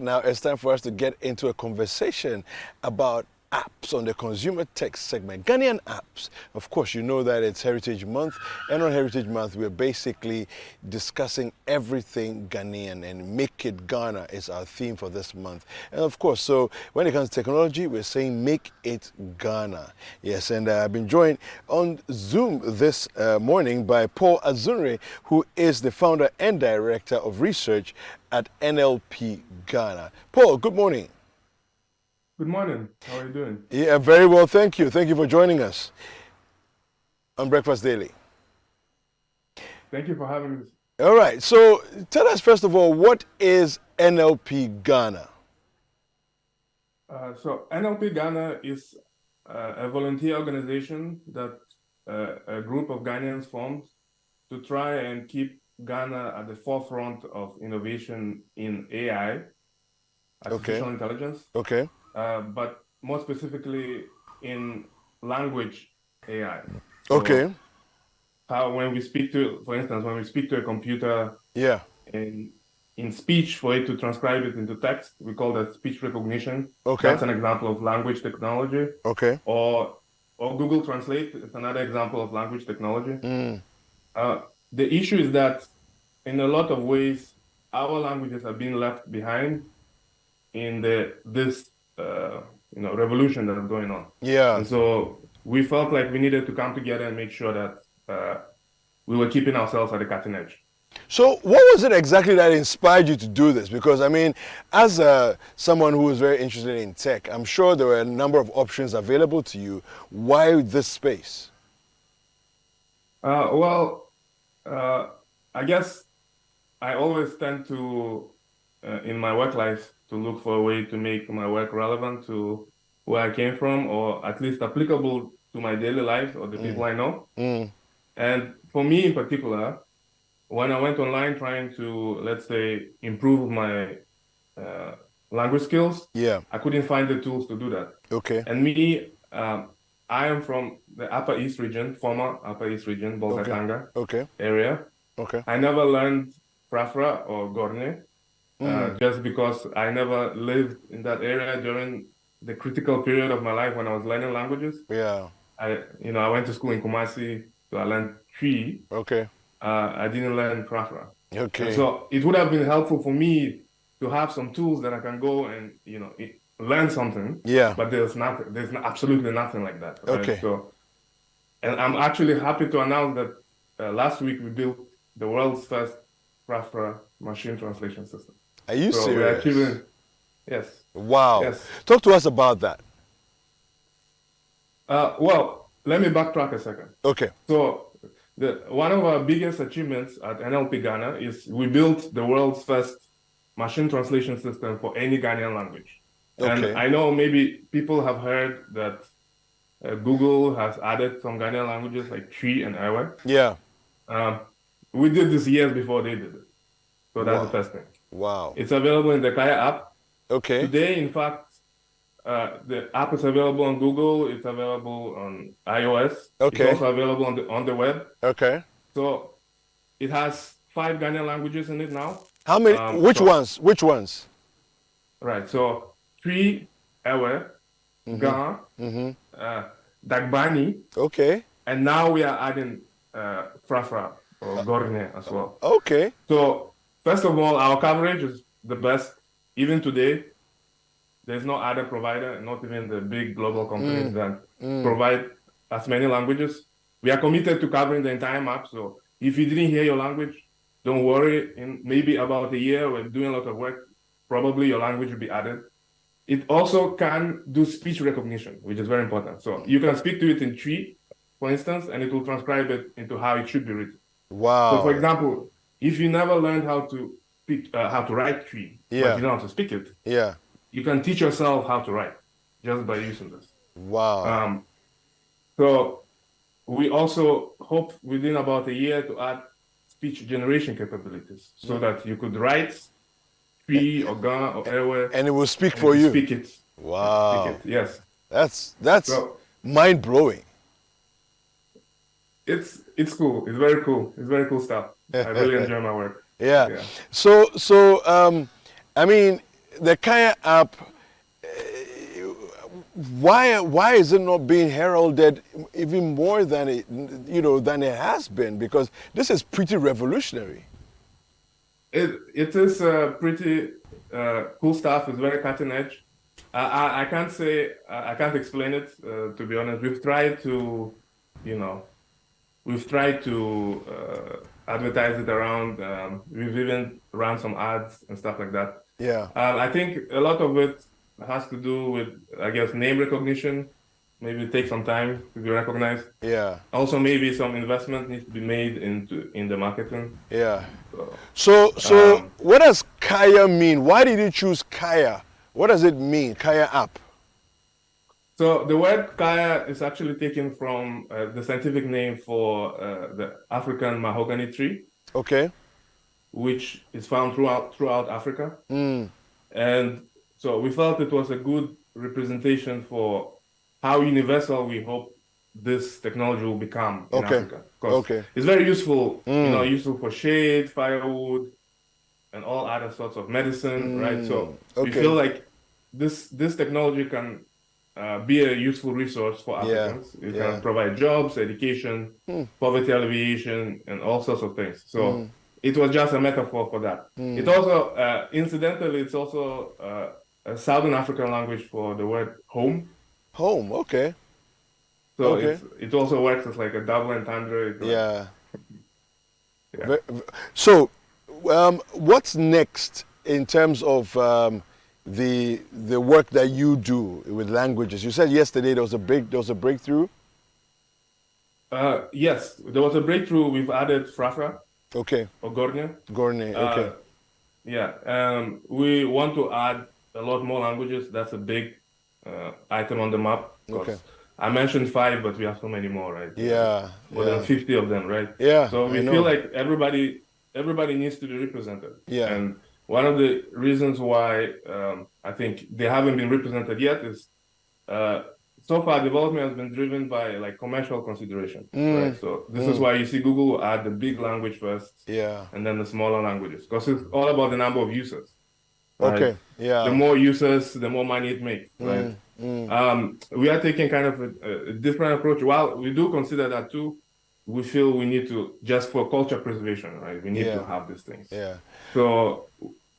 Now it's time for us to get into a conversation about apps on the consumer tech segment, Ghanaian apps. Of course, you know that it's Heritage Month, and on Heritage Month, we're basically discussing everything Ghanaian, and Make It Ghana is our theme for this month. And of course, so when it comes to technology, we're saying Make It Ghana. Yes, and I've been joined on Zoom this morning by Paul Azunre, who is the founder and director of research at NLP Ghana. Paul, good morning. Good morning. How are you doing? Yeah, very well, thank you. Thank you for joining us on Breakfast Daily. Thank you for having me. All right, so tell us first of all, what is NLP Ghana? So NLP Ghana is a volunteer organization that a group of Ghanaians formed to try and keep Ghana at the forefront of innovation in AI, artificial intelligence. Okay. But more specifically in language AI. So okay. When we speak to, for instance, when we speak to a computer, yeah, in speech, for it to transcribe it into text, we call that speech recognition. Okay. That's an example of language technology. Okay. Or Google Translate is another example of language technology. The issue is that in a lot of ways, our languages are being left behind in this revolution that is going on. Yeah. And so we felt like we needed to come together and make sure that we were keeping ourselves at the cutting edge. So what was it exactly that inspired you to do this? Because I mean, as someone who is very interested in tech, I'm sure there were a number of options available to you. Why this space? I guess I always tend to, in my work life, to look for a way to make my work relevant to where I came from, or at least applicable to my daily life or the people I know. And for me in particular, when I went online trying to, let's say, improve my language skills, I couldn't find the tools to do that. Okay. And me, I am from the Upper East region, former Upper East region, Bolgatanga area. Okay. I never learned Frafra or Gorne, just because I never lived in that area during the critical period of my life when I was learning languages. Yeah. I went to school in Kumasi, so I learned Twi. Okay. I didn't learn Frafra. Okay. And so it would have been helpful for me to have some tools that I can go and learn something. Yeah. But there's absolutely nothing like that. Right? Okay. So, and I'm actually happy to announce that last week we built the world's first Frafra machine translation system. Are you serious? We're achieving, yes. Wow. Yes. Talk to us about that. Well, let me backtrack a second. Okay. So one of our biggest achievements at NLP Ghana is we built the world's first machine translation system for any Ghanaian language. Okay. And I know maybe people have heard that Google has added some Ghanaian languages like Twi and Ewe. Yeah. We did this years before they did it. So that's the first thing. Wow. It's available in the Kaya app. Okay. Today, in fact, the app is available on Google. It's available on iOS. Okay. It's also available on the web. Okay. So it has 5 Ghanaian languages in it now. How many? Which ones? Which ones? Right. So Twi, Ewe, Ga, Dagbani. Okay. And now we are adding Frafra or Gorne as well. Okay. So first of all, our coverage is the best. Even today, there's no other provider, not even the big global companies that provide as many languages. We are committed to covering the entire map. So if you didn't hear your language, don't worry. In maybe about a year, we're doing a lot of work. Probably your language will be added. It also can do speech recognition, which is very important. So you can speak to it in Twi, for instance, and it will transcribe it into how it should be written. Wow. So for example, if you never learned how to speak, how to write Twi, but you know how to speak it, you can teach yourself how to write just by using this. Wow. So we also hope within about a year to add speech generation capabilities so that you could write Twi or Ga or Ewe, and it will speak for you. Speak it. Wow. Speak it. Yes. That's mind blowing. It's cool. It's very cool. It's very cool stuff. I really enjoy my work. Yeah. So I mean, the Kaya app, why is it not being heralded even more than than it has been? Because this is pretty revolutionary. It is pretty cool stuff. It's very cutting edge. I can't say I can't explain it to be honest. We've tried to advertise it around. We've even run some ads and stuff like that. Yeah. I think a lot of it has to do with, I guess, name recognition. Maybe it takes some time to be recognized. Yeah. Also, maybe some investment needs to be made in the marketing. Yeah. So what does Kaya mean? Why did you choose Kaya? What does it mean, Kaya app? So the word Kaya is actually taken from the scientific name for the African mahogany tree. Okay. Which is found throughout Africa. Mm. And so we felt it was a good representation for how universal we hope this technology will become in Africa. Because it's very useful, useful for shade, firewood, and all other sorts of medicine, right? So we feel like this technology can be a useful resource for Africans. It can provide jobs, education, poverty alleviation, and all sorts of things. So it was just a metaphor for that. It also, incidentally, it's also a Southern African language for the word home. Home, okay. So it also works as like a double entendre. Yeah. So, what's next in terms of the work that you do with languages? You said yesterday there was a breakthrough. Yes, there was a breakthrough. We've added Frafra. Okay. Or Gorne. Gorne. Okay. We want to add a lot more languages. That's a big item on the map. Okay. I mentioned 5, but we have so many more, right? Yeah. More than 50 of them, right? Yeah. So we feel like everybody needs to be represented. Yeah. And one of the reasons why I think they haven't been represented yet is so far development has been driven by like commercial consideration, right? So this is why you see Google will add the big language first, and then the smaller languages, because it's all about the number of users. Right? Okay. Yeah. The more users, the more money it makes, right? We are taking kind of a different approach. While we do consider that too, we feel we need to, just for culture preservation, right? We need to have these things. Yeah. So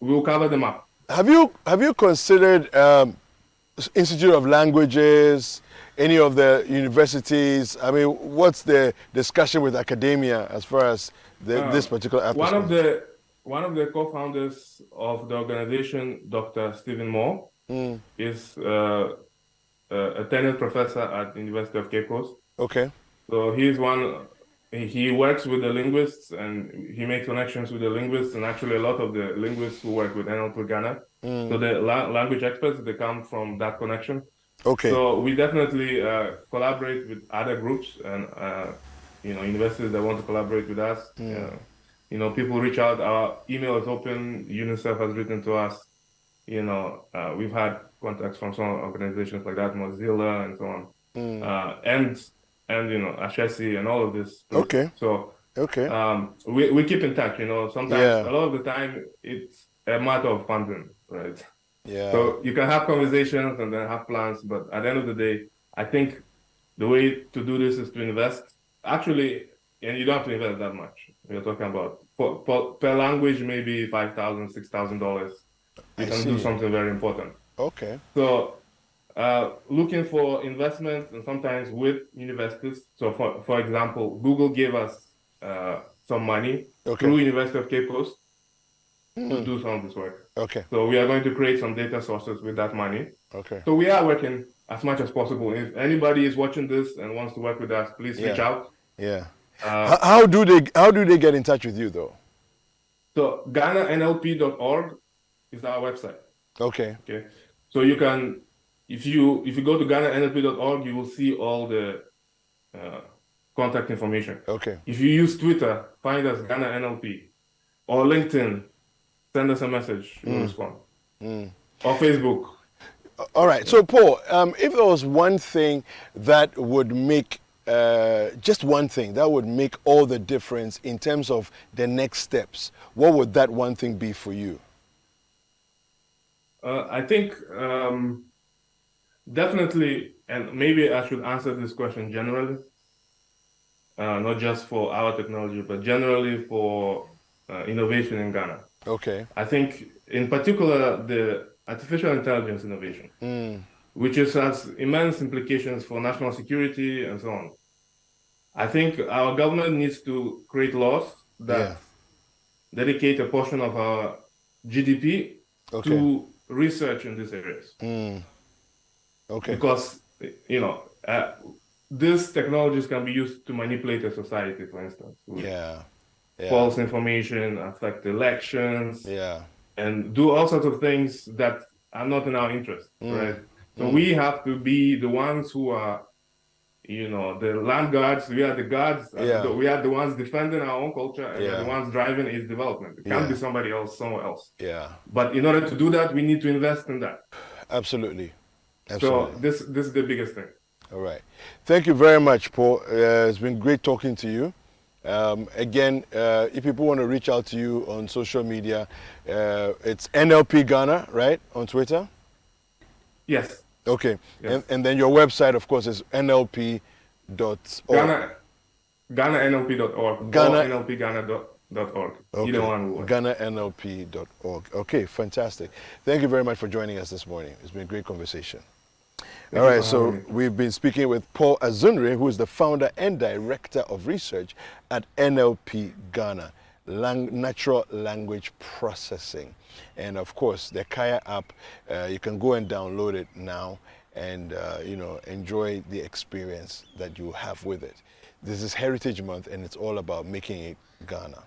we'll cover them up. Have you considered Institute of Languages, any of the universities? I mean, what's the discussion with academia as far as this particular app? One of the co-founders of the organization, Dr. Stephen Moore, is a tenured professor at the University of Cape Coast. Okay. So he works with the linguists and he makes connections with the linguists, and actually a lot of the linguists who work with NLP Ghana. So the language experts, they come from that connection. Okay. So we definitely collaborate with other groups and universities that want to collaborate with us. People reach out. Our email is open. UNICEF has written to us. We've had contacts from some organizations like that, Mozilla and so on. And Ashesi and all of this. Okay. So we keep in touch. Sometimes a lot of the time it's a matter of funding, right? Yeah. So you can have conversations and then have plans, but at the end of the day, I think the way to do this is to invest. Actually, and you don't have to invest that much. We're talking about per language, maybe $5,000, $6,000. You can do something very important. Okay. So looking for investment, and sometimes with universities. So for example, Google gave us some money through University of Cape Coast to do some of this work. Okay. So we are going to create some data sources with that money. Okay. So we are working as much as possible. If anybody is watching this and wants to work with us, please reach out. Yeah. How do they get in touch with you though? So GhanaNLP.org is our website. Okay. Okay. So you can, if you go to GhanaNLP.org, you will see all the contact information. Okay. If you use Twitter, find us Ghana NLP, or LinkedIn, send us a message. We'll respond. Or Facebook. All right. So Paul, if there was one thing that would make just one thing that would make all the difference in terms of the next steps, what would that one thing be for you? I think definitely, and maybe I should answer this question generally, not just for our technology, but generally for innovation in Ghana. Okay. I think, in particular, the artificial intelligence innovation, which has immense implications for national security and so on. I think our government needs to create laws that dedicate a portion of our GDP to research in these areas. Okay. Because, you know, these technologies can be used to manipulate a society, for instance. False information, affect elections, and do all sorts of things that are not in our interest, right? So we have to be the ones who are, you know, the land guards. We are the guards. We are the ones defending our own culture, and we are the ones driving its development. It can't be somebody else, somewhere else. But in order to do that, we need to invest in that. Absolutely. So this is the biggest thing. All right. Thank you very much, Paul. It's been great talking to you. Again, if people want to reach out to you on social media, it's NLP Ghana, right, on Twitter? Yes. Okay. Yes. And then your website, of course, is nlp.org. GhanaNLP.org. NLPGhana.org. Okay. Either one will work. GhanaNLP.org. Okay, fantastic. Thank you very much for joining us this morning. It's been a great conversation. All right, so we've been speaking with Paul Azunre, who is the founder and director of research at NLP Ghana, Natural Language Processing. And of course, the Kaya app, you can go and download it now and you know, enjoy the experience that you have with it. This is Heritage Month, and it's all about making it Ghana.